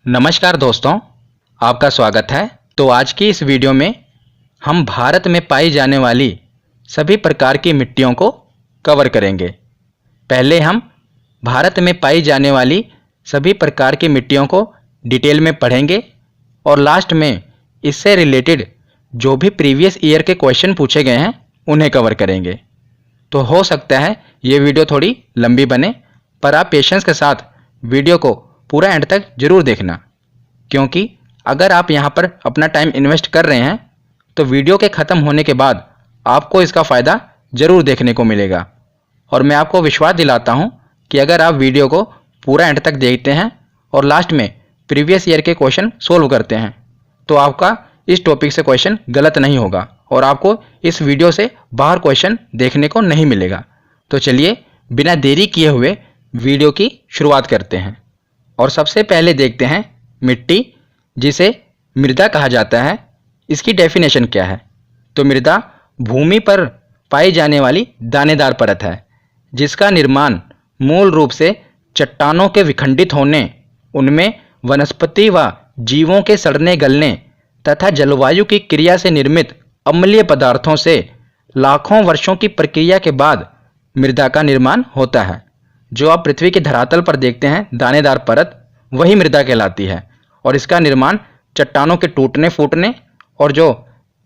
नमस्कार दोस्तों, आपका स्वागत है। तो आज की इस वीडियो में हम भारत में पाई जाने वाली सभी प्रकार की मिट्टियों को कवर करेंगे। पहले हम भारत में पाई जाने वाली सभी प्रकार की मिट्टियों को डिटेल में पढ़ेंगे और लास्ट में इससे रिलेटेड जो भी प्रीवियस ईयर के क्वेश्चन पूछे गए हैं उन्हें कवर करेंगे। तो हो सकता है ये वीडियो थोड़ी लंबी बने, पर आप पेशेंस के साथ वीडियो को पूरा एंड तक जरूर देखना, क्योंकि अगर आप यहाँ पर अपना टाइम इन्वेस्ट कर रहे हैं तो वीडियो के ख़त्म होने के बाद आपको इसका फ़ायदा ज़रूर देखने को मिलेगा। और मैं आपको विश्वास दिलाता हूँ कि अगर आप वीडियो को पूरा एंड तक देखते हैं और लास्ट में प्रीवियस ईयर के क्वेश्चन सोल्व करते हैं तो आपका इस टॉपिक से क्वेश्चन गलत नहीं होगा और आपको इस वीडियो से बाहर क्वेश्चन देखने को नहीं मिलेगा। तो चलिए बिना देरी किए हुए वीडियो की शुरुआत करते हैं और सबसे पहले देखते हैं मिट्टी, जिसे मृदा कहा जाता है, इसकी डेफिनेशन क्या है। तो मृदा भूमि पर पाई जाने वाली दानेदार परत है जिसका निर्माण मूल रूप से चट्टानों के विखंडित होने, उनमें वनस्पति व जीवों के सड़ने गलने तथा जलवायु की क्रिया से निर्मित अम्लीय पदार्थों से लाखों वर्षों की प्रक्रिया के बाद मृदा का निर्माण होता है। जो आप पृथ्वी के धरातल पर देखते हैं दानेदार परत, वही मृदा कहलाती है और इसका निर्माण चट्टानों के टूटने फूटने और जो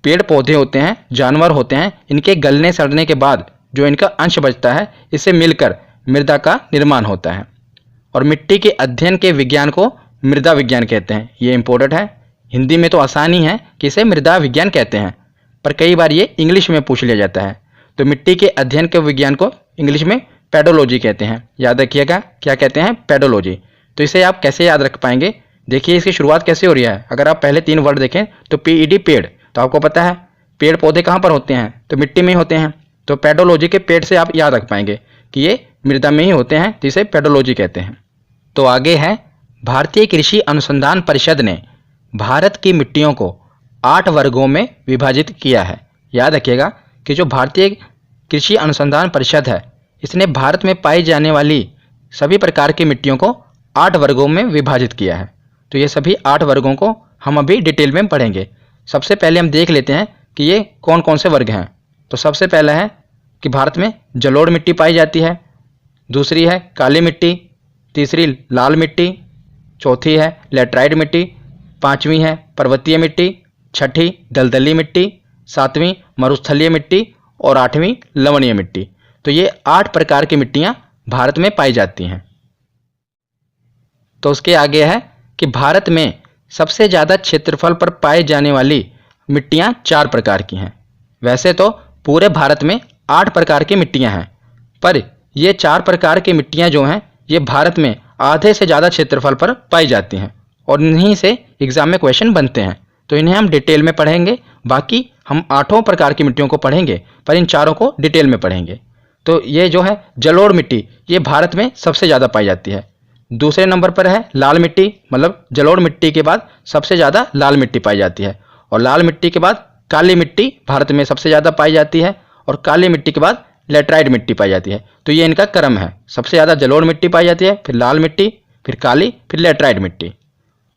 पेड़ पौधे होते हैं, जानवर होते हैं, इनके गलने सड़ने के बाद जो इनका अंश बचता है, इससे मिलकर मृदा का निर्माण होता है। और मिट्टी के अध्ययन के विज्ञान को मृदा विज्ञान कहते हैं। ये इंपॉर्टेंट है। हिंदी में तो आसान ही है कि इसे मृदा विज्ञान कहते हैं, पर कई बार ये इंग्लिश में पूछ लिया जाता है। तो मिट्टी के अध्ययन के विज्ञान को इंग्लिश में पेडोलॉजी कहते हैं। याद रखिएगा, क्या कहते हैं? पेडोलॉजी। तो इसे आप कैसे याद रख पाएंगे? देखिए इसकी शुरुआत कैसे हो रही है। अगर आप पहले 3 वर्ड देखें तो PED पेड़, तो आपको पता है पेड़ पौधे कहाँ पर होते हैं? तो मिट्टी में ही होते हैं। तो पेडोलॉजी के पेड़ से आप याद रख पाएंगे कि ये मृदा में ही होते हैं, जिसे पेडोलॉजी कहते हैं। तो आगे है, भारतीय कृषि अनुसंधान परिषद ने भारत की मिट्टियों को 8 वर्गों में विभाजित किया है। याद रखिएगा कि जो भारतीय कृषि अनुसंधान परिषद है, इसने भारत में पाई जाने वाली सभी प्रकार की मिट्टियों को 8 वर्गों में विभाजित किया है। तो ये सभी 8 वर्गों को हम अभी डिटेल में पढ़ेंगे। सबसे पहले हम देख लेते हैं कि ये कौन कौन से वर्ग हैं। तो सबसे पहला है कि भारत में जलोढ़ मिट्टी पाई जाती है, दूसरी है काली मिट्टी, तीसरी लाल मिट्टी, चौथी है लेटराइट मिट्टी, पाँचवीं है पर्वतीय मिट्टी, छठी दलदली मिट्टी, सातवीं मरुस्थलीय मिट्टी और आठवीं लवणीय मिट्टी। तो ये 8 प्रकार की मिट्टियाँ भारत में पाई जाती हैं। तो उसके आगे है कि भारत में सबसे ज़्यादा क्षेत्रफल पर पाई जाने वाली मिट्टियाँ 4 प्रकार की हैं। वैसे तो पूरे भारत में 8 प्रकार की मिट्टियाँ हैं, पर ये 4 प्रकार की मिट्टियाँ जो हैं, ये भारत में आधे से ज़्यादा क्षेत्रफल पर पाई जाती हैं और इन्हीं से एग्ज़ाम में क्वेश्चन बनते हैं। तो इन्हें हम डिटेल में पढ़ेंगे। बाकी हम 8 प्रकार की मिट्टियों को पढ़ेंगे, पर इन चारों को डिटेल में पढ़ेंगे। तो ये जो है जलोढ़ मिट्टी, ये भारत में सबसे ज़्यादा पाई जाती है। दूसरे नंबर पर है लाल मिट्टी, मतलब जलोढ़ मिट्टी के बाद सबसे ज़्यादा लाल मिट्टी पाई जाती है। और लाल मिट्टी के बाद काली मिट्टी भारत में सबसे ज़्यादा पाई जाती है और काली मिट्टी के बाद लेटराइट मिट्टी पाई जाती है। तो ये इनका क्रम है। सबसे ज़्यादा जलोढ़ मिट्टी पाई जाती है, फिर लाल मिट्टी, फिर काली, फिर लेटराइट मिट्टी।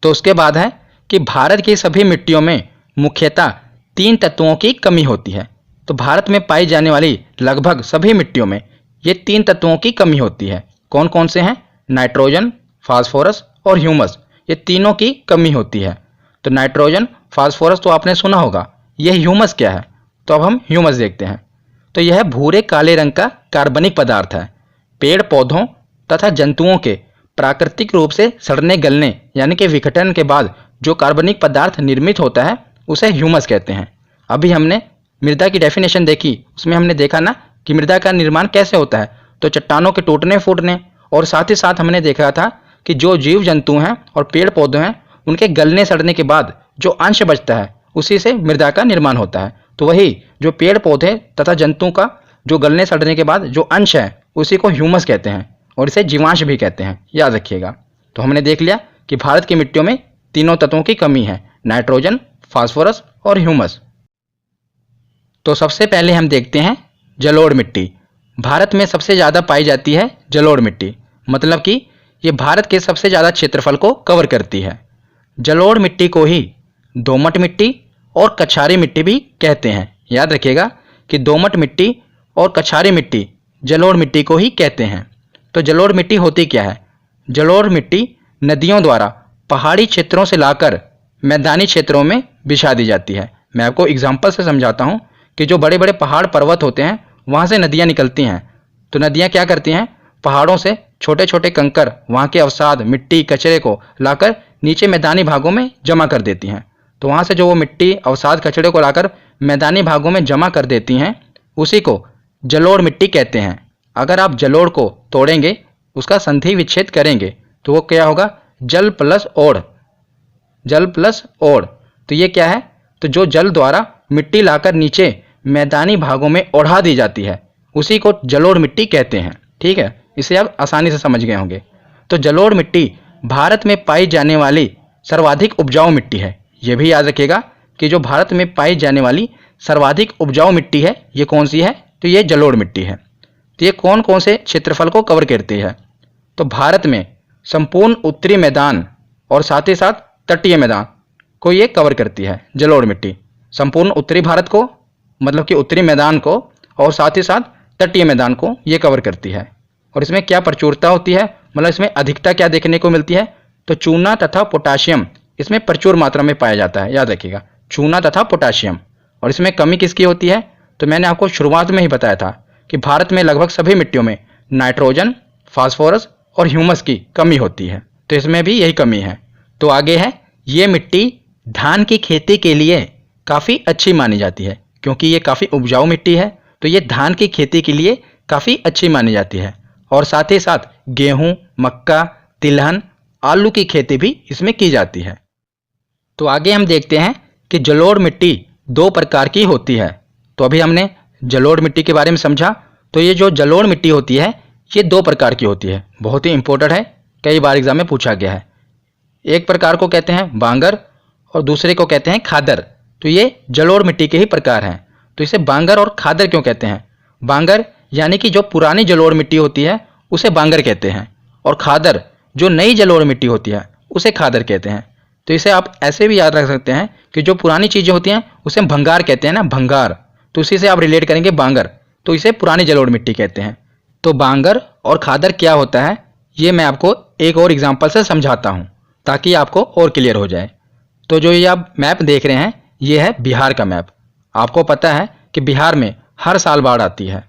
तो उसके बाद है कि भारत की सभी मिट्टियों में मुख्यतः 3 तत्वों की कमी होती है। तो भारत में पाई जाने वाली लगभग सभी मिट्टियों में ये 3 तत्वों की कमी होती है। कौन कौन से हैं? नाइट्रोजन, फास्फोरस और ह्यूमस। ये तीनों की कमी होती है। तो नाइट्रोजन, फास्फोरस तो आपने सुना होगा। यह ह्यूमस क्या है? तो अब हम ह्यूमस देखते हैं। तो यह भूरे काले रंग का कार्बनिक पदार्थ है। पेड़ पौधों तथा जंतुओं के प्राकृतिक रूप से सड़ने गलने यानी कि विघटन के बाद जो कार्बनिक पदार्थ निर्मित होता है, उसे ह्यूमस कहते हैं। अभी हमने मृदा की डेफिनेशन देखी, उसमें हमने देखा ना कि मृदा का निर्माण कैसे होता है। तो चट्टानों के टूटने फूटने और साथ ही साथ हमने देखा था कि जो जीव जंतु हैं और पेड़ पौधे हैं, उनके गलने सड़ने के बाद जो अंश बचता है, उसी से मृदा का निर्माण होता है। तो वही जो पेड़ पौधे तथा जंतु का जो गलने सड़ने के बाद जो अंश है, उसी को ह्यूमस कहते हैं और इसे जीवांश भी कहते हैं। याद रखिएगा। तो हमने देख लिया कि भारत की मिट्टियों में तीनों तत्वों की कमी है, नाइट्रोजन, फास्फोरस और ह्यूमस। तो सबसे पहले हम देखते हैं जलोढ़ मिट्टी। भारत में सबसे ज़्यादा पाई जाती है जलोढ़ मिट्टी, मतलब कि ये भारत के सबसे ज़्यादा क्षेत्रफल को कवर करती है। जलोढ़ मिट्टी को ही दोमट मिट्टी और कछारी मिट्टी भी कहते हैं। याद रखिएगा कि दोमट मिट्टी और कछारी मिट्टी जलोढ़ मिट्टी को ही कहते हैं। तो जलोढ़ मिट्टी होती क्या है? जलोढ़ मिट्टी नदियों द्वारा पहाड़ी क्षेत्रों से लाकर मैदानी क्षेत्रों में बिछा दी जाती है। मैं आपको एग्जाम्पल से समझाता हूँ कि जो बड़े बड़े पहाड़ पर्वत होते हैं वहाँ से नदियाँ निकलती हैं। तो नदियाँ क्या करती हैं? पहाड़ों से छोटे छोटे कंकर, वहाँ के अवसाद, मिट्टी, कचरे को लाकर नीचे मैदानी भागों में जमा कर देती हैं। तो वहाँ से जो वो मिट्टी, अवसाद, कचरे को लाकर मैदानी भागों में जमा कर देती हैं, उसी को जलोढ़ मिट्टी कहते हैं। अगर आप जलोढ़ को तोड़ेंगे, उसका संधि विच्छेद करेंगे, तो वो क्या होगा? जल प्लस ओढ़, जल प्लस ओढ़। तो ये क्या है? तो जो जल द्वारा मिट्टी लाकर नीचे मैदानी भागों में ओढ़ा दी जाती है, उसी को जलोढ़ मिट्टी कहते हैं। ठीक है, इसे आप आसानी से समझ गए होंगे। तो जलोढ़ मिट्टी भारत में पाई जाने वाली सर्वाधिक उपजाऊ मिट्टी है। ये भी याद रखिएगा कि जो भारत में पाई जाने वाली सर्वाधिक उपजाऊ मिट्टी है, ये कौन सी है? तो ये जलोढ़ मिट्टी है। तो ये कौन कौन से क्षेत्रफल को कवर करती है? तो भारत में संपूर्ण उत्तरी मैदान और साथ ही साथ तटीय मैदान को ये कवर करती है जलोढ़ मिट्टी। संपूर्ण उत्तरी भारत को, मतलब कि उत्तरी मैदान को, और साथ ही साथ तटीय मैदान को ये कवर करती है। और इसमें क्या प्रचुरता होती है, मतलब इसमें अधिकता क्या देखने को मिलती है? तो चूना तथा पोटाशियम इसमें प्रचुर मात्रा में पाया जाता है। याद रखिएगा, चूना तथा पोटाशियम। और इसमें कमी किसकी होती है? तो मैंने आपको शुरुआत में ही बताया था कि भारत में लगभग सभी मिट्टियों में नाइट्रोजन, फास्फोरस और ह्यूमस की कमी होती है। तो इसमें भी यही कमी है। तो आगे है, ये मिट्टी धान की खेती के लिए काफ़ी अच्छी मानी जाती है, क्योंकि ये काफ़ी उपजाऊ मिट्टी है। तो ये धान की खेती के लिए काफ़ी अच्छी मानी जाती है। और साथ ही साथ गेहूँ, मक्का, तिलहन, आलू की खेती भी इसमें की जाती है। तो आगे हम देखते हैं कि जलोढ़ मिट्टी दो प्रकार की होती है। तो अभी हमने जलोढ़ मिट्टी के बारे में समझा। तो ये जो जलोढ़ मिट्टी होती है, ये दो प्रकार की होती है। बहुत ही इंपॉर्टेंट है, कई बार एग्जाम में पूछा गया है। एक प्रकार को कहते हैं बांगर और दूसरे को कहते हैं खादर। तो ये जलोढ़ मिट्टी के ही प्रकार हैं। तो इसे बांगर और खादर क्यों कहते हैं? बांगर यानी कि जो पुरानी जलोढ़ मिट्टी होती है उसे बांगर कहते हैं, और खादर जो नई जलोढ़ मिट्टी होती है उसे खादर कहते हैं। तो इसे आप ऐसे भी याद रख सकते हैं कि जो पुरानी चीज़ें होती हैं उसे हम भंगार कहते हैं ना, भंगार। तो उसी से आप रिलेट करेंगे बांगर, तो इसे पुरानी जलोढ़ मिट्टी कहते हैं। तो बांगर और खादर क्या होता है, ये मैं आपको एक और एग्जाम्पल से समझाता हूँ ताकि आपको और क्लियर हो जाए। तो जो ये आप मैप देख रहे हैं, ये है बिहार का मैप। आपको पता है कि बिहार में हर साल बाढ़ आती है।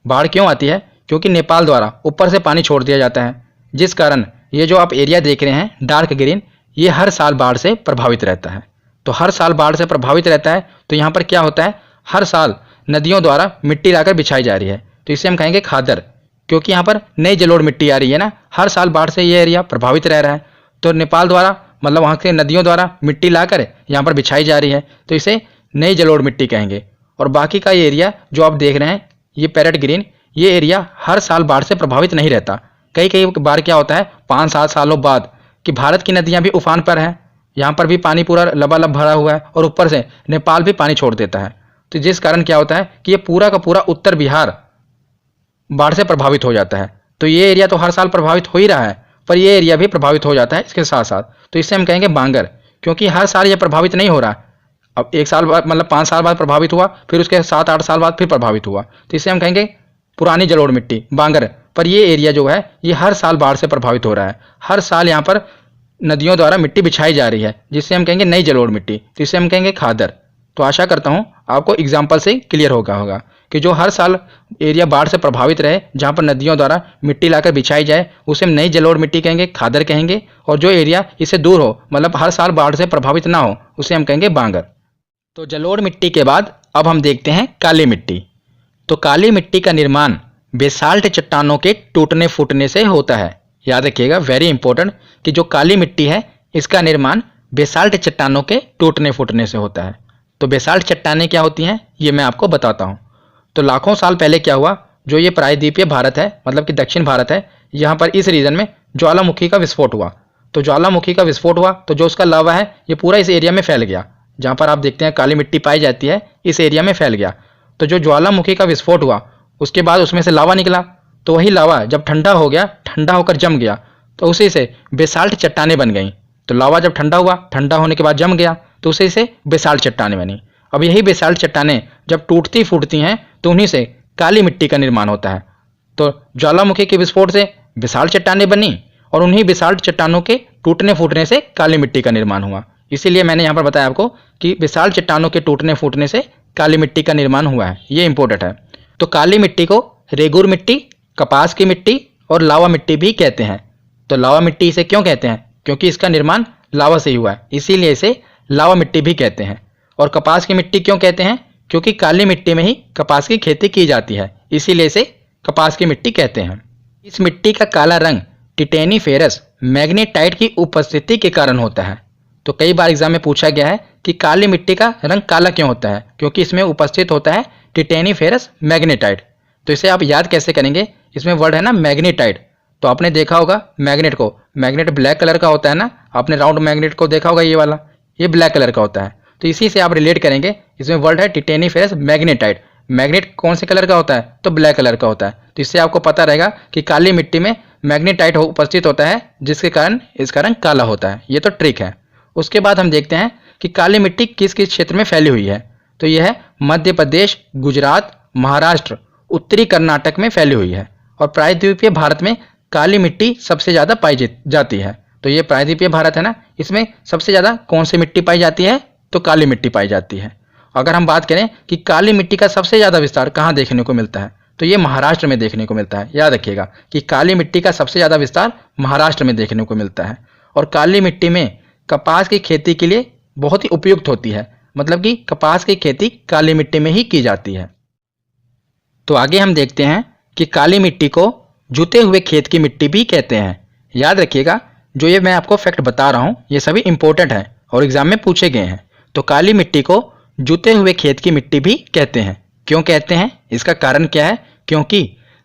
बाढ़ क्यों आती है? क्योंकि नेपाल द्वारा ऊपर से पानी छोड़ दिया जाता है, जिस कारण ये जो आप एरिया देख रहे हैं डार्क ग्रीन, ये हर साल बाढ़ से प्रभावित रहता है। तो हर साल बाढ़ से प्रभावित रहता है। तो यहाँ पर क्या होता है, हर साल नदियों द्वारा मिट्टी लाकर बिछाई जा रही है। तो इसे हम कहेंगे खादर, क्योंकि यहाँ पर नई जलोढ़ मिट्टी आ रही है ना, हर साल बाढ़ से ये एरिया प्रभावित रह रहा है। तो नेपाल द्वारा, मतलब वहाँ के नदियों द्वारा मिट्टी लाकर यहाँ पर बिछाई जा रही है, तो इसे नई जलोढ़ मिट्टी कहेंगे। और बाकी का ये एरिया जो आप देख रहे हैं, ये पैरेट ग्रीन, ये एरिया हर साल बाढ़ से प्रभावित नहीं रहता। कई कई बार क्या होता है, 5-7 सालों बाद कि भारत की नदियाँ भी उफान पर हैं, यहाँ पर भी पानी पूरा लबालब भरा हुआ है, और ऊपर से नेपाल भी पानी छोड़ देता है। तो जिस कारण क्या होता है कि ये पूरा का पूरा उत्तर बिहार बाढ़ से प्रभावित हो जाता है। तो ये एरिया तो हर साल प्रभावित हो ही रहा है, पर ये एरिया भी प्रभावित हो जाता है इसके साथ साथ। तो इससे हम कहेंगे बांगर, क्योंकि हर साल ये प्रभावित नहीं हो रहा। अब 1 साल बाद, मतलब 5 साल बाद प्रभावित हुआ, फिर उसके 7-8 साल बाद फिर प्रभावित हुआ, तो इसे हम कहेंगे पुरानी जलोढ़ मिट्टी, बांगर। पर ये एरिया जो है ये हर साल बाढ़ से प्रभावित हो रहा है। हर साल यहाँ पर नदियों द्वारा मिट्टी बिछाई जा रही है, जिससे हम कहेंगे नई जलोढ़ मिट्टी, तो इसे हम कहेंगे खादर। तो आशा करता हूँ आपको एग्जाम्पल से क्लियर होगा कि जो हर साल एरिया बाढ़ से प्रभावित रहे, जहाँ पर नदियों द्वारा मिट्टी लाकर बिछाई जाए, उसे हम नई जलोढ़ मिट्टी कहेंगे, खादर कहेंगे। और जो एरिया इससे दूर हो, मतलब हर साल बाढ़ से प्रभावित ना हो, उसे हम कहेंगे बांगर। तो जलोढ़ मिट्टी के बाद अब हम देखते हैं काली मिट्टी। तो काली मिट्टी का निर्माण बेसाल्ट चट्टानों के टूटने फूटने से होता है। याद रखिएगा, वेरी इंपॉर्टेंट, कि जो काली मिट्टी है इसका निर्माण बेसाल्ट चट्टानों के टूटने फूटने से होता है। तो बेसाल्ट चट्टानें क्या होती हैं, ये मैं आपको बताता हूँ। तो लाखों साल पहले क्या हुआ, जो ये प्रायद्वीपीय भारत है, मतलब कि दक्षिण भारत है, यहाँ पर इस रीजन में ज्वालामुखी का विस्फोट हुआ। तो ज्वालामुखी का विस्फोट हुआ तो जो उसका लावा है ये पूरा इस एरिया में फैल गया। जहाँ पर आप देखते हैं काली मिट्टी पाई जाती है, इस एरिया में फैल गया। तो जो ज्वालामुखी का विस्फोट हुआ, उसके बाद उसमें से लावा निकला। तो वही लावा जब ठंडा हो गया, ठंडा होकर जम गया, तो उसी से बेसाल्ट चट्टानें बन गई। तो लावा जब ठंडा हुआ, ठंडा होने के बाद जम गया, तो उसी से बेसाल्ट चट्टानें बनी। अब यही बेसाल्ट चट्टानें जब टूटती फूटती हैं तो उन्हीं से काली मिट्टी का निर्माण होता है। तो ज्वालामुखी के विस्फोट से बेसाल्ट चट्टानें बनी और उन्हीं बेसाल्ट चट्टानों के टूटने फूटने से काली मिट्टी का निर्माण हुआ। इसीलिए मैंने यहाँ पर बताया आपको कि बेसाल्ट चट्टानों के टूटने फूटने से काली मिट्टी का निर्माण हुआ है, ये इंपॉर्टेंट है। तो काली मिट्टी को रेगुर मिट्टी, कपास की मिट्टी और लावा मिट्टी भी कहते हैं। तो लावा मिट्टी इसे क्यों कहते हैं? क्योंकि इसका निर्माण लावा से ही हुआ है, इसीलिए इसे लावा मिट्टी भी कहते हैं। और कपास की मिट्टी क्यों कहते हैं? क्योंकि काली मिट्टी में ही कपास की खेती की जाती है, इसीलिए इसे कपास की मिट्टी कहते हैं। इस मिट्टी का काला रंग टिटेनीफेरस मैग्नेटाइट की उपस्थिति के कारण होता है। तो कई बार एग्जाम में पूछा गया है कि काली मिट्टी का रंग काला क्यों होता है? क्योंकि इसमें उपस्थित होता है टिटेनीफेरस मैग्नेटाइट। तो इसे आप याद कैसे करेंगे? इसमें वर्ड है ना मैग्नेटाइट, तो आपने देखा होगा मैग्नेट को, मैग्नेट ब्लैक कलर का होता है ना, आपने राउंड मैग्नेट को देखा होगा, ये वाला, ये ब्लैक कलर का होता है। तो इसी से आप रिलेट करेंगे, इसमें वर्ड है टिटेनीफेरस मैग्नेटाइट। मैग्नेट कौन से कलर का होता है? तो ब्लैक कलर का होता है। तो इससे आपको पता रहेगा कि काली मिट्टी में मैग्नेटाइट उपस्थित होता है, जिसके कारण इसका रंग काला होता है। ये तो ट्रिक है। उसके बाद हम देखते हैं कि काली मिट्टी किस किस क्षेत्र में फैली हुई है। तो यह है मध्य प्रदेश, गुजरात, महाराष्ट्र, उत्तरी कर्नाटक में फैली हुई है। और प्रायद्वीपीय भारत में काली मिट्टी सबसे ज़्यादा पाई जाती है। तो ये प्रायद्वीपीय भारत है ना, इसमें सबसे ज़्यादा कौन सी मिट्टी पाई जाती है? तो काली मिट्टी पाई जाती है। अगर हम बात करें कि काली मिट्टी का सबसे ज़्यादा विस्तार कहाँ देखने को मिलता है, तो ये महाराष्ट्र में देखने को मिलता है। याद रखिएगा कि काली मिट्टी का सबसे ज़्यादा विस्तार महाराष्ट्र में देखने को मिलता है। और काली मिट्टी में कपास की खेती के लिए बहुत ही उपयुक्त होती है, मतलब कि कपास की खेती काली मिट्टी में ही की जाती है। तो आगे हम देखते हैं कि काली मिट्टी को जुते हुए खेत की मिट्टी भी कहते हैं। याद रखिएगा, जो ये मैं आपको फैक्ट बता रहा हूँ ये सभी इंपॉर्टेंट है और एग्जाम में पूछे गए हैं। तो काली मिट्टी को जुते हुए खेत की मिट्टी भी कहते हैं। क्यों कहते हैं? इसका कारण क्या है? क्योंकि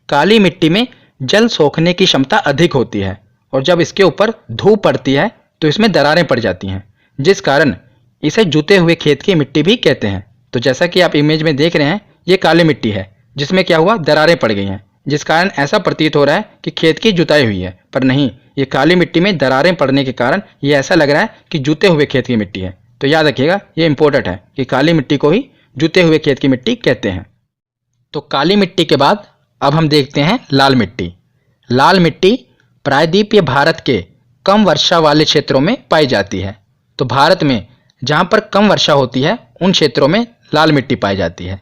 काली मिट्टी में जल सोखने की क्षमता अधिक होती है और जब इसके ऊपर धूप पड़ती है तो इसमें दरारें पड़ जाती हैं, जिस कारण इसे जुते हुए खेत की मिट्टी भी कहते हैं। तो जैसा कि आप इमेज में देख रहे हैं, ये काली मिट्टी है जिसमें क्या हुआ, दरारें पड़ गई हैं, जिस कारण ऐसा प्रतीत हो रहा है कि खेत की जुताई हुई है, पर नहीं, ये काली मिट्टी में दरारें पड़ने के कारण ये ऐसा लग रहा है कि जुते हुए खेत की मिट्टी है। तो याद रखिएगा, ये इंपॉर्टेंट है कि काली मिट्टी को ही जुते हुए खेत की मिट्टी कहते हैं। तो काली मिट्टी के बाद अब हम देखते हैं लाल मिट्टी। लाल मिट्टी प्रायद्वीपीय भारत के कम वर्षा वाले क्षेत्रों में पाई जाती है। तो भारत में जहाँ पर कम वर्षा होती है उन क्षेत्रों में लाल मिट्टी पाई जाती है।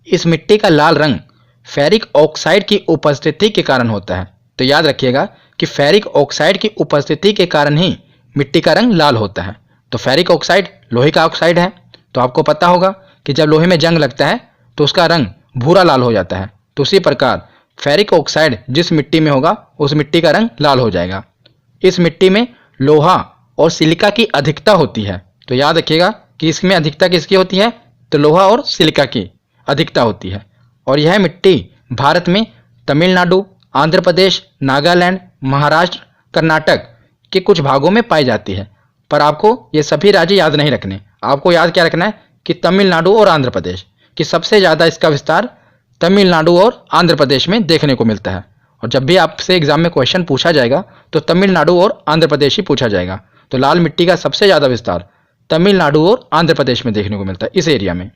इस मिट्टी का लाल रंग फेरिक ऑक्साइड की उपस्थिति के कारण होता है। तो याद रखिएगा कि फेरिक ऑक्साइड की उपस्थिति के कारण ही मिट्टी का रंग लाल होता है। तो फेरिक ऑक्साइड लोहे का ऑक्साइड है, तो आपको पता होगा कि जब लोहे में जंग लगता है तो उसका रंग भूरा लाल हो जाता है। तो उसी प्रकार फेरिक ऑक्साइड जिस मिट्टी में होगा उस मिट्टी का रंग लाल हो जाएगा। इस मिट्टी में लोहा और सिलिका की अधिकता होती है। तो याद रखिएगा कि इसमें अधिकता किसकी होती है? तो लोहा और सिलिका की अधिकता होती है। और यह मिट्टी भारत में तमिलनाडु, आंध्र प्रदेश, नागालैंड, महाराष्ट्र, कर्नाटक के कुछ भागों में पाई जाती है। पर आपको ये सभी राज्य याद नहीं रखने, आपको याद क्या रखना है कि तमिलनाडु और आंध्र प्रदेश की सबसे ज़्यादा इसका विस्तार तमिलनाडु और आंध्र प्रदेश में देखने को मिलता है। और जब भी आपसे एग्जाम में क्वेश्चन पूछा जाएगा तो तमिलनाडु और आंध्र प्रदेश ही पूछा जाएगा। तो लाल मिट्टी का सबसे ज़्यादा विस्तार तमिलनाडु और आंध्र प्रदेश में देखने को मिलता है, इस एरिया में।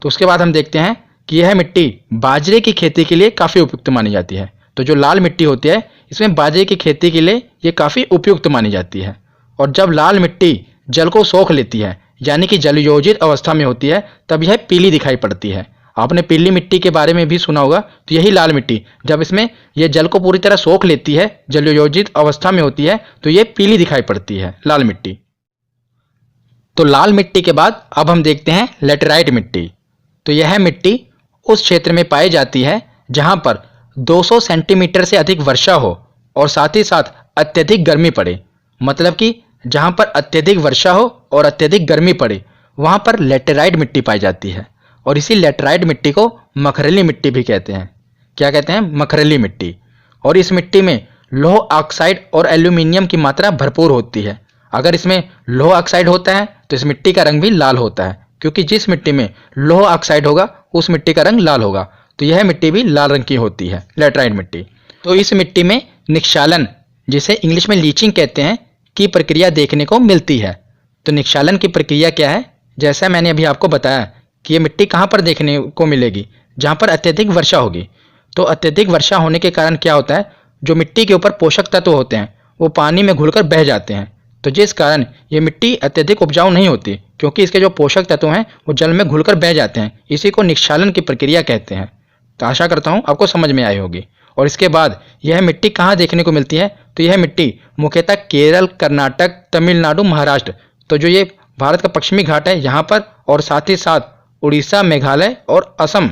तो उसके बाद हम देखते हैं कि यह मिट्टी बाजरे की खेती के लिए काफ़ी उपयुक्त मानी जाती है। तो जो लाल मिट्टी होती है इसमें बाजरे की खेती के लिए ये काफ़ी उपयुक्त मानी जाती है। और जब लाल मिट्टी जल को सोख लेती है, यानी कि जलयोजित अवस्था में होती है, तब यह पीली दिखाई पड़ती है। आपने पीली मिट्टी के बारे में भी सुना होगा। तो यही लाल मिट्टी जब इसमें यह जल को पूरी तरह सोख लेती है, जलयोजित अवस्था में होती है, तो ये पीली दिखाई पड़ती है लाल मिट्टी। तो लाल मिट्टी के बाद अब हम देखते हैं लेटेराइट मिट्टी। तो यह मिट्टी उस क्षेत्र में पाई जाती है जहां पर 200 सेंटीमीटर से अधिक वर्षा हो और साथ ही साथ अत्यधिक गर्मी पड़े। मतलब कि जहां पर अत्यधिक वर्षा हो और अत्यधिक गर्मी पड़े वहां पर लेटेराइट मिट्टी पाई जाती है। और इसी लेटेराइट मिट्टी को मखरेली मिट्टी भी कहते हैं। क्या कहते हैं? मखरेली मिट्टी। और इस मिट्टी में लौह ऑक्साइड और एल्यूमिनियम की मात्रा भरपूर होती है। अगर इसमें लौह ऑक्साइड होता है तो इस मिट्टी का रंग भी लाल होता है, क्योंकि जिस मिट्टी में लौह ऑक्साइड होगा उस मिट्टी का रंग लाल होगा। तो यह मिट्टी भी लाल रंग की होती है, लेटेराइट मिट्टी। तो इस मिट्टी में निक्षालन, जिसे इंग्लिश में लीचिंग कहते हैं, की प्रक्रिया देखने को मिलती है। तो निक्षालन की प्रक्रिया क्या है? जैसा मैंने अभी आपको बताया कि ये मिट्टी कहाँ पर देखने को मिलेगी, जहाँ पर अत्यधिक वर्षा होगी। तो अत्यधिक वर्षा होने के कारण क्या होता है, जो मिट्टी के ऊपर पोषक तत्व होते हैं वो पानी में घुलकर बह जाते हैं। तो जिस कारण ये मिट्टी अत्यधिक उपजाऊ नहीं होती, क्योंकि इसके जो पोषक तत्व हैं वो जल में घुलकर बह जाते हैं। इसी को निक्षालन की प्रक्रिया कहते हैं। तो आशा करता हूँ आपको समझ में आई होगी। और इसके बाद यह मिट्टी कहाँ देखने को मिलती है? तो यह मिट्टी मुख्यतः केरल, कर्नाटक, तमिलनाडु, महाराष्ट्र, तो जो ये भारत का पश्चिमी घाट है यहाँ पर, और साथ ही साथ उड़ीसा, मेघालय और असम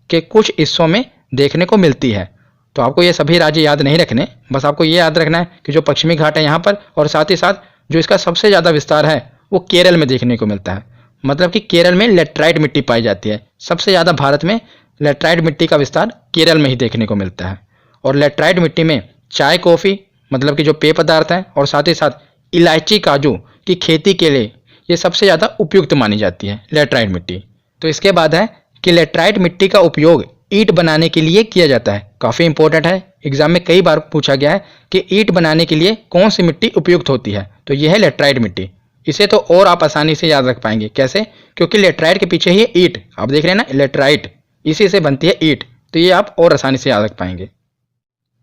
के कुछ हिस्सों में देखने को मिलती है। तो आपको ये सभी राज्य याद नहीं रखने, बस आपको ये याद रखना है कि जो पश्चिमी घाट है यहाँ पर, और साथ ही साथ जो इसका सबसे ज़्यादा विस्तार है वो केरल में देखने को मिलता है। मतलब कि केरल में लेटराइट मिट्टी पाई जाती है। सबसे ज़्यादा भारत में लेटराइट मिट्टी का विस्तार केरल में ही देखने को मिलता है। और लेटराइट मिट्टी में चाय, कॉफ़ी, मतलब कि जो पेय पदार्थ हैं, और साथ ही साथ इलायची, काजू की खेती के लिए ये सबसे ज़्यादा उपयुक्त मानी जाती है लेटराइट मिट्टी। तो इसके बाद है कि लेटराइट मिट्टी का उपयोग ईंट बनाने के लिए किया जाता है। काफ़ी इंपॉर्टेंट है, एग्जाम में कई बार पूछा गया है कि ईंट बनाने के लिए कौन सी मिट्टी उपयुक्त होती है। तो यह है लेटराइट मिट्टी। इसे तो और आप आसानी से याद रख पाएंगे। कैसे? क्योंकि लेटराइट के पीछे ही ईंट, आप देख रहे हैं ना, लेटराइट, इसी से बनती है ईंट। तो ये आप और आसानी से याद रख पाएंगे।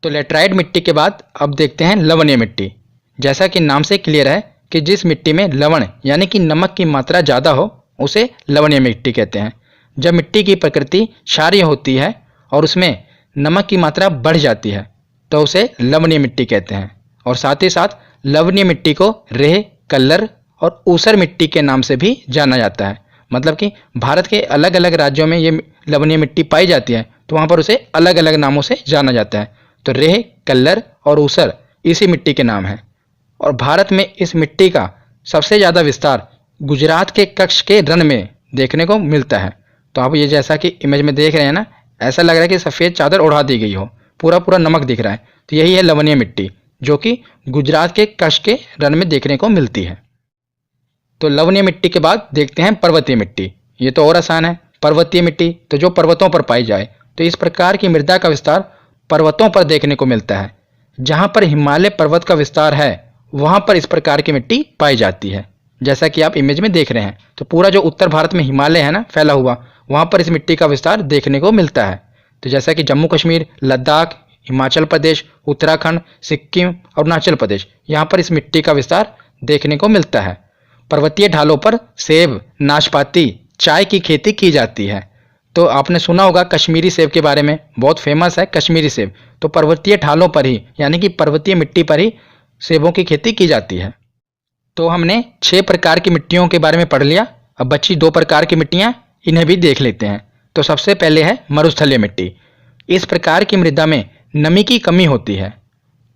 तो लेटराइट मिट्टी के बाद अब देखते हैं लवणीय मिट्टी। जैसा कि नाम से क्लियर है कि जिस मिट्टी में लवण यानी कि नमक की मात्रा ज़्यादा हो उसे लवणीय मिट्टी कहते हैं। जब मिट्टी की प्रकृति क्षारीय होती है और उसमें नमक की मात्रा बढ़ जाती है तो उसे लवणीय मिट्टी कहते हैं। और साथ ही साथ लवणीय मिट्टी को रेह, कल्लर और ऊसर मिट्टी के नाम से भी जाना जाता है। मतलब कि भारत के अलग अलग राज्यों में ये लवणीय मिट्टी पाई जाती है, तो वहाँ पर उसे अलग अलग नामों से जाना जाता है। तो रेह, कल्लर और ऊसर इसी मिट्टी के नाम हैं। और भारत में इस मिट्टी का सबसे ज़्यादा विस्तार गुजरात के कच्छ के रण में देखने को मिलता है। तो आप ये जैसा कि इमेज में देख रहे हैं ना, ऐसा लग रहा है कि सफ़ेद चादर ओढ़ा दी गई हो, पूरा पूरा नमक दिख रहा है। तो यही है लवणीय मिट्टी, जो कि गुजरात के कच्छ के रण में देखने को मिलती है। तो लवणीय मिट्टी के बाद देखते हैं पर्वतीय मिट्टी। ये तो और आसान है। पर्वतीय मिट्टी तो जो पर्वतों पर पाई जाए। तो इस प्रकार की मृदा का विस्तार पर्वतों पर देखने को मिलता है। जहाँ पर हिमालय पर्वत का विस्तार है वहाँ पर इस प्रकार की मिट्टी पाई जाती है, जैसा कि आप इमेज में देख रहे हैं। तो पूरा जो उत्तर भारत में हिमालय है ना फैला हुआ, वहाँ पर इस मिट्टी का विस्तार देखने को मिलता है। तो जैसा कि जम्मू कश्मीर, लद्दाख, हिमाचल प्रदेश, उत्तराखंड, सिक्किम, अरुणाचल प्रदेश, यहाँ पर इस मिट्टी का विस्तार देखने को मिलता है। पर्वतीय ढालों पर सेब, नाशपाती, चाय की खेती की जाती है। तो आपने सुना होगा कश्मीरी सेब के बारे में, बहुत फेमस है कश्मीरी सेब। तो पर्वतीय ढालों पर ही यानी कि पर्वतीय मिट्टी पर ही सेबों की खेती की जाती है। तो हमने 6 प्रकार की मिट्टियों के बारे में पढ़ लिया। अब बची 2 प्रकार की मिट्टियाँ, इन्हें भी देख लेते हैं। तो सबसे पहले है मरुस्थलीय मिट्टी। इस प्रकार की मृदा में नमी की कमी होती है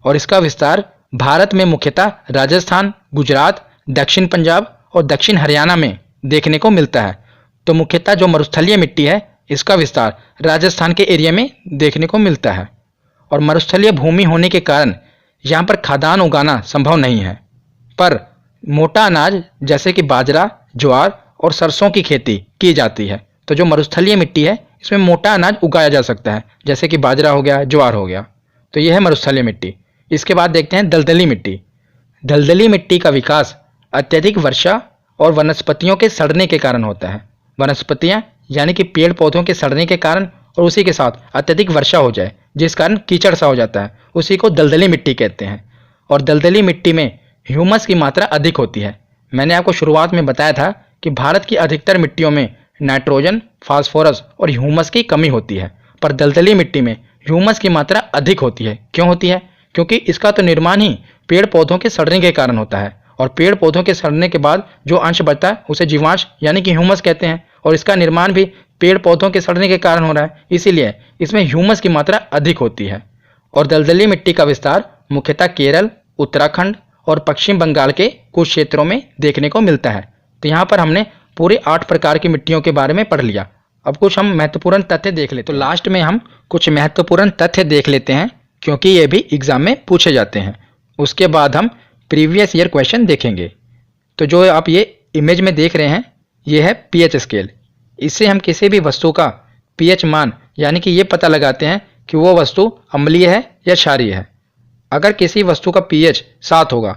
और इसका विस्तार भारत में मुख्यतः राजस्थान, गुजरात, दक्षिण पंजाब और दक्षिण हरियाणा में देखने को मिलता है। तो मुख्यतः जो मरुस्थलीय मिट्टी है इसका विस्तार राजस्थान के एरिया में देखने को मिलता है। और मरुस्थलीय भूमि होने के कारण यहाँ पर खाद्यान्न उगाना संभव नहीं है, पर मोटा अनाज जैसे कि बाजरा, ज्वार और सरसों की खेती की जाती है। तो जो मरुस्थलीय मिट्टी है इसमें मोटा अनाज उगाया जा सकता है, जैसे कि बाजरा हो गया, ज्वार हो गया। तो यह है मरुस्थलीय मिट्टी। इसके बाद देखते हैं दलदली मिट्टी। दलदली मिट्टी का विकास अत्यधिक वर्षा और वनस्पतियों के सड़ने के कारण होता है। वनस्पतियाँ यानी कि पेड़ पौधों के सड़ने के कारण और उसी के साथ अत्यधिक वर्षा हो जाए जिस कारण कीचड़ सा हो जाता है, उसी को दलदली मिट्टी कहते हैं। और दलदली मिट्टी में ह्यूमस की मात्रा अधिक होती है। मैंने आपको शुरुआत में बताया था कि भारत की अधिकतर मिट्टियों में नाइट्रोजन, फास्फोरस और ह्यूमस की कमी होती है, पर दलदली मिट्टी में ह्यूमस की मात्रा अधिक होती है। क्यों होती है? क्योंकि इसका तो निर्माण ही पेड़ पौधों के सड़ने के कारण होता है, और पेड़ पौधों के सड़ने के बाद जो अंश बचता है उसे जीवांश यानी कि ह्यूमस कहते हैं। और इसका निर्माण भी पेड़ पौधों के सड़ने के कारण हो रहा है, इसीलिए इसमें ह्यूमस की मात्रा अधिक होती है। और दलदली मिट्टी का विस्तार मुख्यतः केरल, उत्तराखंड और पश्चिम बंगाल के कुछ क्षेत्रों में देखने को मिलता है। तो यहाँ पर हमने पूरे 8 प्रकार की मिट्टियों के बारे में पढ़ लिया। अब कुछ हम महत्वपूर्ण तथ्य देख लेते हैं। तो लास्ट में हम कुछ महत्वपूर्ण तथ्य देख लेते हैं, क्योंकि ये भी एग्जाम में पूछे जाते हैं। उसके बाद हम प्रीवियस ईयर क्वेश्चन देखेंगे। तो जो आप ये इमेज में देख रहे हैं ये है पीएच स्केल। इससे हम किसी भी वस्तु का पीएच मान यानी कि ये पता लगाते हैं कि वो वस्तु अम्लीय है या क्षारीय है। अगर किसी वस्तु का पीएच 7 होगा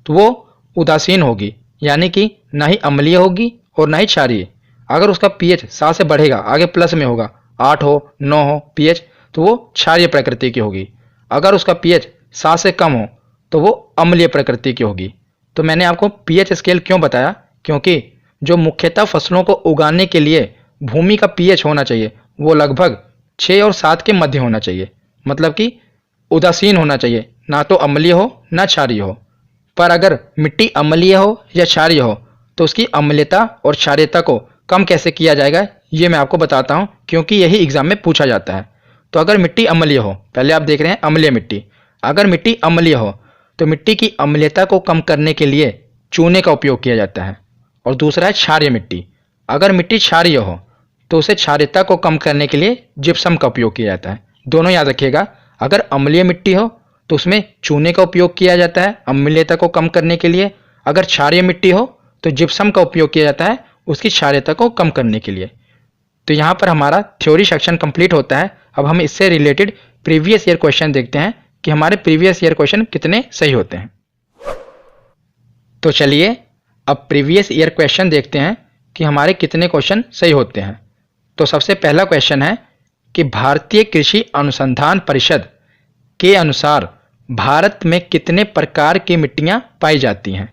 तो वो उदासीन होगी, यानी कि ना ही अम्लीय होगी और ना ही क्षारीय। अगर उसका पीएच 7 से बढ़ेगा, आगे प्लस में होगा, 8 हो 9 हो पीएच, तो वो क्षारीय प्रकृति की होगी। अगर उसका पीएच 7 से कम हो तो वो अम्लीय प्रकृति की होगी। तो मैंने आपको पीएच स्केल क्यों बताया, क्योंकि जो मुख्यतः फसलों को उगाने के लिए भूमि का पीएच होना चाहिए वो लगभग 6 और 7 के मध्य होना चाहिए, मतलब कि उदासीन होना चाहिए, ना तो अम्लीय हो ना क्षारीय हो। पर अगर मिट्टी अम्लीय हो या क्षारीय हो तो उसकी अम्लीयता और क्षारीयता को कम कैसे किया जाएगा ये मैं आपको बताता हूँ, क्योंकि यही एग्जाम में पूछा जाता है। तो अगर मिट्टी अम्लीय हो, पहले आप देख रहे हैं अम्लीय मिट्टी, अगर मिट्टी अम्लीय हो तो मिट्टी की अम्लीयता को कम करने के लिए चूने का उपयोग किया जाता है। और दूसरा है क्षारीय मिट्टी, अगर मिट्टी क्षारीय हो तो उसे क्षारीयता को कम करने के लिए जिप्सम का उपयोग किया जाता है। दोनों याद रखिएगा, अगर अम्लीय मिट्टी हो तो उसमें चूने का उपयोग किया जाता है अम्लीयता को कम करने के लिए, अगर क्षारीय मिट्टी हो तो जिप्सम का उपयोग किया जाता है उसकी क्षारीयता को कम करने के लिए। तो यहाँ पर हमारा थ्योरी सेक्शन कंप्लीट होता है। अब हम इससे रिलेटेड प्रीवियस ईयर क्वेश्चन देखते हैं कि हमारे प्रीवियस ईयर क्वेश्चन कितने सही होते हैं। तो चलिए अब प्रीवियस ईयर क्वेश्चन देखते हैं कि हमारे कितने क्वेश्चन सही होते हैं। तो सबसे पहला क्वेश्चन है कि भारतीय कृषि अनुसंधान परिषद के अनुसार भारत में कितने प्रकार की मिट्टियां पाई जाती हैं।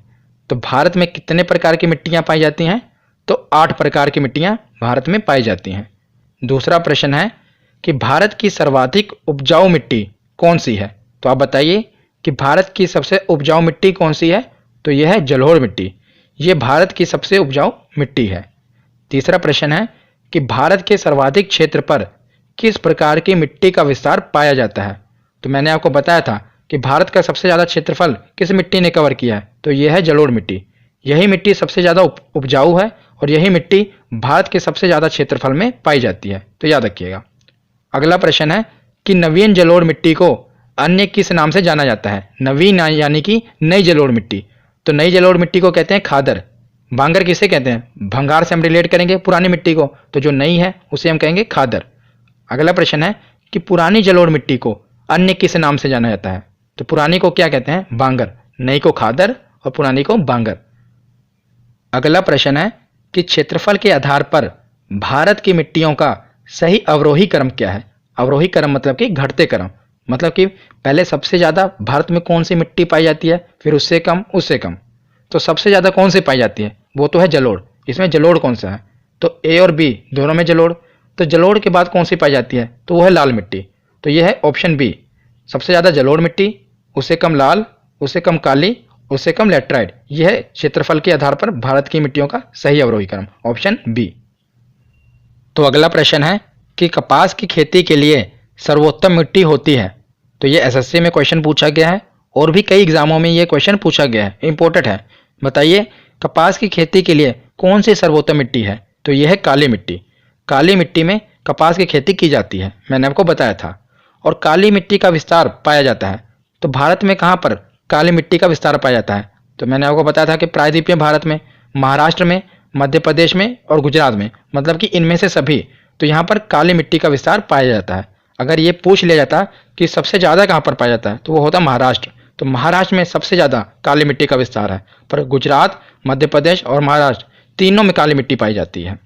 तो भारत में कितने प्रकार की मिट्टियां पाई जाती हैं, तो 8 प्रकार की मिट्टियां भारत में पाई जाती हैं। दूसरा प्रश्न है कि भारत की सर्वाधिक उपजाऊ मिट्टी कौन सी है। तो आप बताइए कि भारत की सबसे उपजाऊ मिट्टी कौन सी है, तो यह है जलोढ़ मिट्टी, ये भारत की सबसे उपजाऊ मिट्टी है। तीसरा प्रश्न है कि भारत के सर्वाधिक क्षेत्र पर किस प्रकार की मिट्टी का विस्तार पाया जाता है। तो मैंने आपको बताया था कि भारत का सबसे ज़्यादा क्षेत्रफल किस मिट्टी ने कवर किया है, तो यह है जलोढ़ मिट्टी। यही मिट्टी सबसे ज़्यादा उपजाऊ है और यही मिट्टी भारत के सबसे ज़्यादा क्षेत्रफल में पाई जाती है, तो याद रखिएगा। अगला प्रश्न है कि नवीन जलोढ़ मिट्टी को अन्य किस नाम से जाना जाता है। नवीन यानी कि नई जलोढ़ मिट्टी, तो नई जलोढ़ मिट्टी को कहते हैं खादर। बांगर किसे कहते हैं, भंगार से हम रिलेट करेंगे पुरानी मिट्टी को, तो जो नई है उसे हम कहेंगे खादर। अगला प्रश्न है कि पुरानी जलोढ़ मिट्टी को अन्य किस नाम से जाना जाता है। तो पुरानी को क्या कहते हैं, बांगर, नई को खादर और पुरानी को बांगर। अगला प्रश्न है कि क्षेत्रफल के आधार पर भारत की मिट्टियों का सही अवरोही क्रम क्या है। अवरोही क्रम मतलब कि घटते क्रम, मतलब कि पहले सबसे ज़्यादा भारत में कौन सी मिट्टी पाई जाती है, फिर उससे कम उससे कम। तो सबसे ज़्यादा कौन सी पाई जाती है, वो तो है जलोढ़। इसमें जलोढ़ कौन सा है, तो ए और बी दोनों में जलोढ़। तो जलोढ़ के बाद कौन सी पाई जाती है, तो वो है लाल मिट्टी। तो ये है ऑप्शन बी, सबसे ज़्यादा जलोढ़ मिट्टी, उससे कम लाल, उससे कम काली, उससे कम लेटराइट। यह है क्षेत्रफल के आधार पर भारत की मिट्टियों का सही अवरोही क्रम, ऑप्शन बी। तो अगला प्रश्न है कि कपास की खेती के लिए सर्वोत्तम मिट्टी होती है। तो ये एसएससी में क्वेश्चन पूछा गया है और भी कई एग्जामों में ये क्वेश्चन पूछा गया है, इंपॉर्टेंट है। बताइए कपास की खेती के लिए कौन सी सर्वोत्तम मिट्टी है, तो यह है काली मिट्टी। काली मिट्टी में कपास की खेती की जाती है, मैंने आपको बताया था। और काली मिट्टी का विस्तार पाया जाता है, तो भारत में कहाँ पर काली मिट्टी का विस्तार पाया जाता है, तो मैंने आपको बताया था कि प्रायद्वीपीय भारत में, महाराष्ट्र में, मध्य प्रदेश में और गुजरात में, मतलब कि इनमें से सभी। तो यहाँ पर काली मिट्टी का विस्तार पाया जाता है। अगर ये पूछ लिया जाता कि सबसे ज़्यादा कहाँ पर पाया जाता है, तो वो होता महाराष्ट्र। तो महाराष्ट्र में सबसे ज़्यादा काली मिट्टी का विस्तार है, पर गुजरात, मध्य प्रदेश और महाराष्ट्र तीनों में काली मिट्टी पाई जाती है।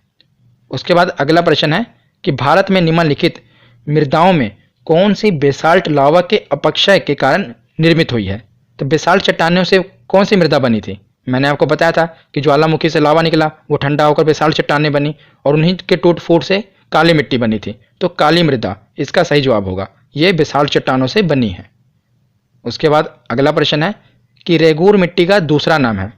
उसके बाद अगला प्रश्न है कि भारत में निम्नलिखित मृदाओं में कौन सी बेसाल्ट लावा के अपक्षय के कारण निर्मित हुई है। तो बेसाल्ट चट्टानों से कौन सी मृदा बनी थी, मैंने आपको बताया था कि ज्वालामुखी से लावा निकला, वो ठंडा होकर बेसाल्ट चट्टानें बनी और उन्हीं के टूट फूट से काली मिट्टी बनी थी। तो काली मृदा इसका सही जवाब होगा, ये बेसाल्ट चट्टानों से बनी है। उसके बाद अगला प्रश्न है कि रेगूर मिट्टी का दूसरा नाम है।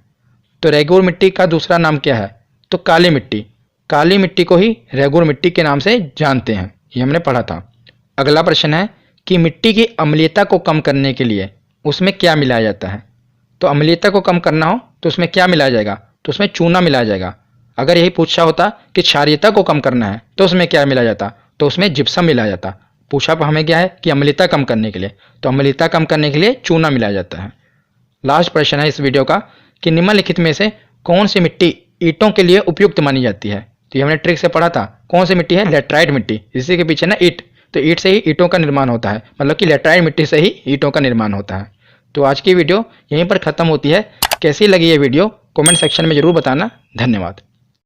तो रेगूर मिट्टी का दूसरा नाम क्या है, तो काली मिट्टी। काली मिट्टी को ही रेगूर मिट्टी के नाम से जानते हैं, ये हमने पढ़ा था। अगला प्रश्न है कि मिट्टी की अम्लीयता को कम करने के लिए उसमें क्या मिलाया जाता है। तो अम्लीयता को कम करना हो तो उसमें क्या मिलाया जाएगा, तो उसमें चूना मिलाया जाएगा। अगर यही पूछा होता कि क्षारीयता को कम करना है तो उसमें क्या मिलाया जाता, तो उसमें जिप्सम मिलाया जाता। पूछा हमें क्या है कि अम्लीयता कम करने के लिए, तो अम्लीयता कम करने के लिए चूना मिलाया जाता है। लास्ट प्रश्न है इस वीडियो का कि निम्नलिखित में से कौन सी मिट्टी ईंटों के लिए उपयुक्त मानी जाती है। तो ये हमने ट्रिक से पढ़ा था, कौन सी मिट्टी है, लेटराइट मिट्टी। इसी के पीछे ना ईंट, तो ईंट से ही ईंटों का निर्माण होता है, मतलब कि लेटराइट मिट्टी से ही ईंटों का निर्माण होता है। तो आज की वीडियो यहीं पर ख़त्म होती है। कैसी लगी ये वीडियो कमेंट सेक्शन में ज़रूर बताना। धन्यवाद।